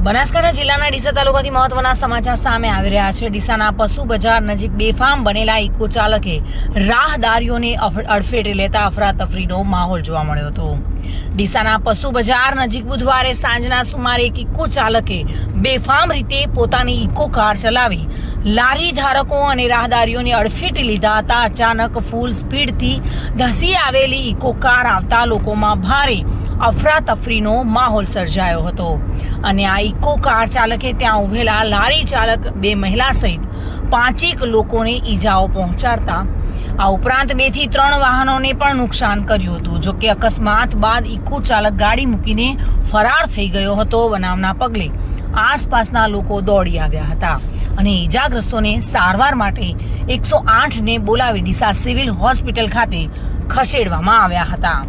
બનાસકાંઠા જિલ્લાના ડીસા તાલુકાથી મહત્વના સમાચાર સામે આવી રહ્યા છે। ડીસાના પશુ બજાર નજીક બેફામ બનેલા ઇકો ચાલકે રાહદારીઓને અડફેટે લેતા અફરાતફરીનો માહોલ જોવા મળ્યો હતો। ડીસાના પશુ બજાર નજીક બુધવારે સાંજના સુમારે એક ઇકો ચાલકે બેફામ રીતે પોતાની ઇકો કાર ચલાવી લારી ધારકો અને રાહદારીઓને અડફેટે લીધા હતા। અચાનક ફૂલ સ્પીડથી ધસી આવેલી ઇકો કાર આવતા લોકોમાં ભારે અફરાતફરીનો માહોલ સર્જાયો હતો અને આ ઇકો કાર ચાલકે ત્યાં ઉભેલા લારી ચાલક, 2 મહિલા સહિત 5 લોકોને ઈજાઓ પહોંચાડતા આ ઉપરાંત 2 થી 3 વાહનોને પણ નુકસાન કર્યું હતું। જો કે અકસ્માત બાદ ઇકો ચાલક ગાડી મૂકીને ફરાર થઈ ગયો હતો। બનાવના પગલે આસપાસના લોકો દોડી આવ્યા હતા અને ઈજાગ્રસ્તોને સારવાર માટે 108ને બોલાવી ડીસા સિવિલ હોસ્પિટલ ખાતે ખસેડવામાં આવ્યા હતા।